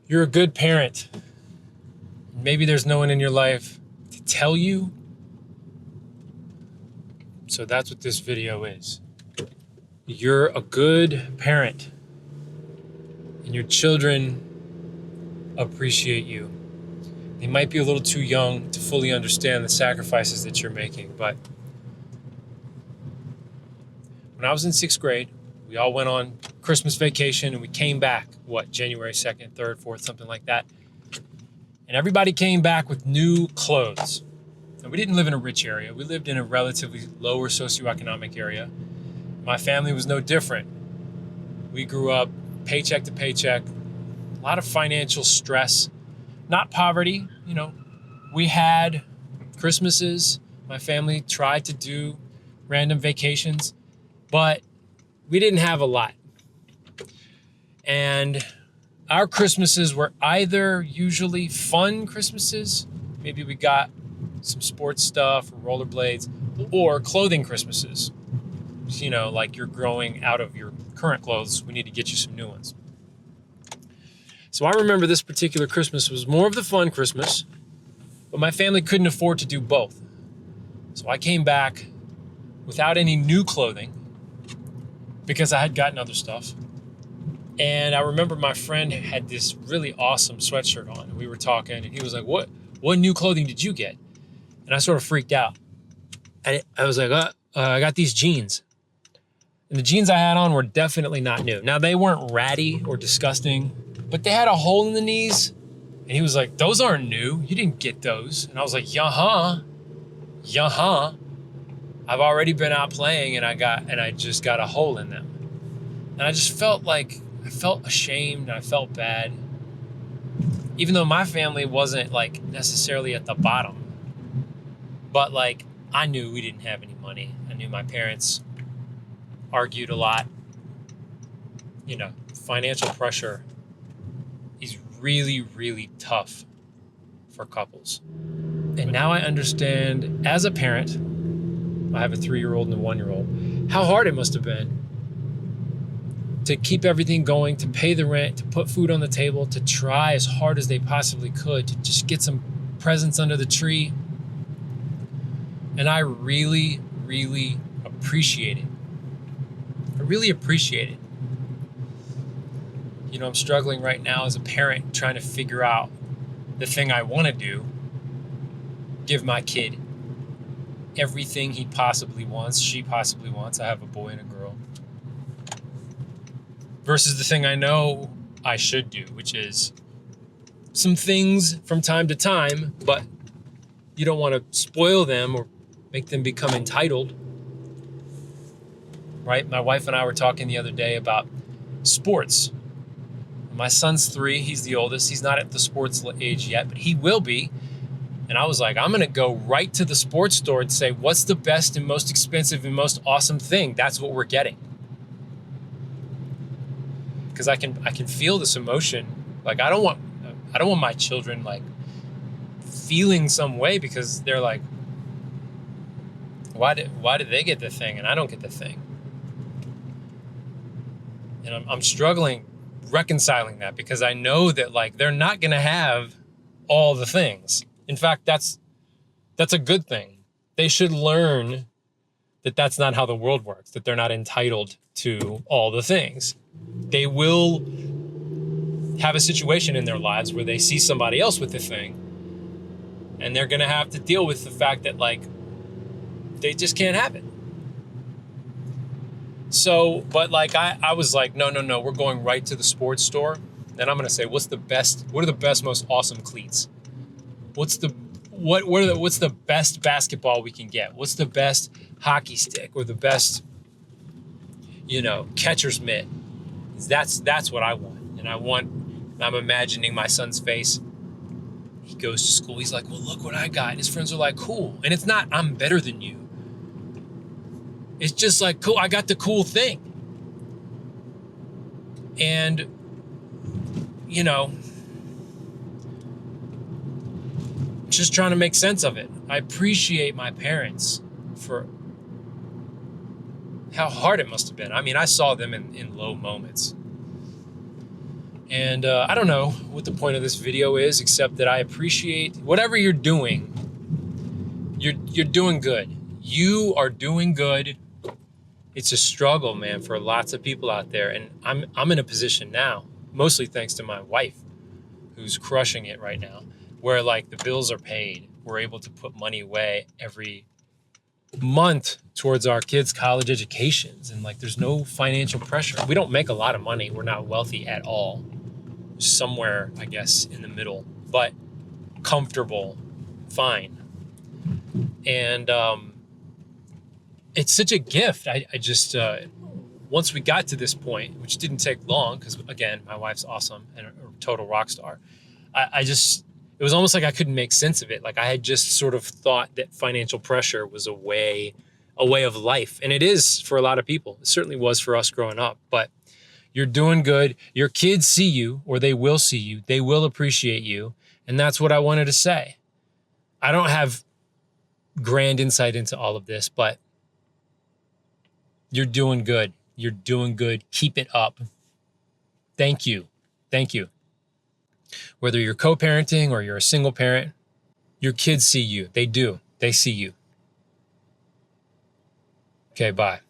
You're a good parent. Maybe there's no one in your life to tell you. So that's what this video is. You're a good parent, and your children appreciate you. They might be a little too young to fully understand the sacrifices that you're making, but when I was in 6th grade, we all went on Christmas vacation and we came back, January 2nd, 3rd, 4th, something like that. And everybody came back with new clothes. And we didn't live in a rich area. We lived in a relatively lower socioeconomic area. My family was no different. We grew up paycheck to paycheck, a lot of financial stress, not poverty. We had Christmases. My family tried to do random vacations, but we didn't have a lot. And our Christmases were either usually fun Christmases, maybe we got some sports stuff or rollerblades, or clothing Christmases. Like you're growing out of your current clothes, we need to get you some new ones. So I remember this particular Christmas was more of the fun Christmas, but my family couldn't afford to do both. So I came back without any new clothing because I had gotten other stuff. And I remember my friend had this really awesome sweatshirt on. And we were talking and he was like, what new clothing did you get? And I sort of freaked out. I was like, I got these jeans. And the jeans I had on were definitely not new. Now, they weren't ratty or disgusting, but they had a hole in the knees. And he was like, those aren't new. You didn't get those. And I was like, yeah-huh. I've already been out playing and I just got a hole in them. And I just felt ashamed. I felt bad. Even though my family wasn't necessarily at the bottom. But I knew we didn't have any money. I knew my parents argued a lot. Financial pressure is really, really tough for couples. And now I understand, as a parent, I have a 3-year-old and a 1-year-old, how hard it must have been to keep everything going, to pay the rent, to put food on the table, to try as hard as they possibly could to just get some presents under the tree. And I really, really appreciate it. I really appreciate it. I'm struggling right now as a parent trying to figure out the thing I want to do. Give my kid everything he possibly wants, she possibly wants. I have a boy and a girl. Versus the thing I know I should do, which is some things from time to time, but you don't want to spoil them or make them become entitled. Right? My wife and I were talking the other day about sports. My son's 3, he's the oldest. He's not at the sports age yet, but he will be. And I was like, I'm going to go right to the sports store and say, what's the best and most expensive and most awesome thing? That's what we're getting. Because I can feel this emotion. I don't want my children feeling some way because they're like, why did they get the thing and I don't get the thing? And I'm struggling reconciling that because I know that they're not going to have all the things. In fact, that's a good thing. They should learn that that's not how the world works, that they're not entitled to all the things. They will have a situation in their lives where they see somebody else with the thing and they're going to have to deal with the fact that they just can't have it. So, but I was like, no, we're going right to the sports store. Then I'm going to say, what are the best, most awesome cleats? What's the best basketball we can get? What's the best hockey stick or the best, catcher's mitt? That's what I want. And I'm imagining my son's face. He goes to school. He's like, well, look what I got. And his friends are like, cool. And it's not, I'm better than you. It's just cool. I got the cool thing. And, just trying to make sense of it. I appreciate my parents for how hard it must have been. I mean, I saw them in low moments. And I don't know what the point of this video is, except that I appreciate whatever you're doing. You're doing good. You are doing good. It's a struggle, man, for lots of people out there. And I'm in a position now, mostly thanks to my wife, who's crushing it right now, where like the bills are paid. We're able to put money away every month towards our kids' college educations. And like, there's no financial pressure. We don't make a lot of money. We're not wealthy at all. Somewhere, I guess, in the middle, but comfortable, fine. And it's such a gift. I just, once we got to this point, which didn't take long, because again, my wife's awesome and a total rock star. It was almost like I couldn't make sense of it. Like I had just sort of thought that financial pressure was a way of life. And it is for a lot of people. It certainly was for us growing up, but you're doing good. Your kids see you, or they will see you. They will appreciate you. And that's what I wanted to say. I don't have grand insight into all of this, but you're doing good. You're doing good. Keep it up. Thank you. Thank you. Whether you're co-parenting or you're a single parent, your kids see you. They do. They see you. Okay, bye.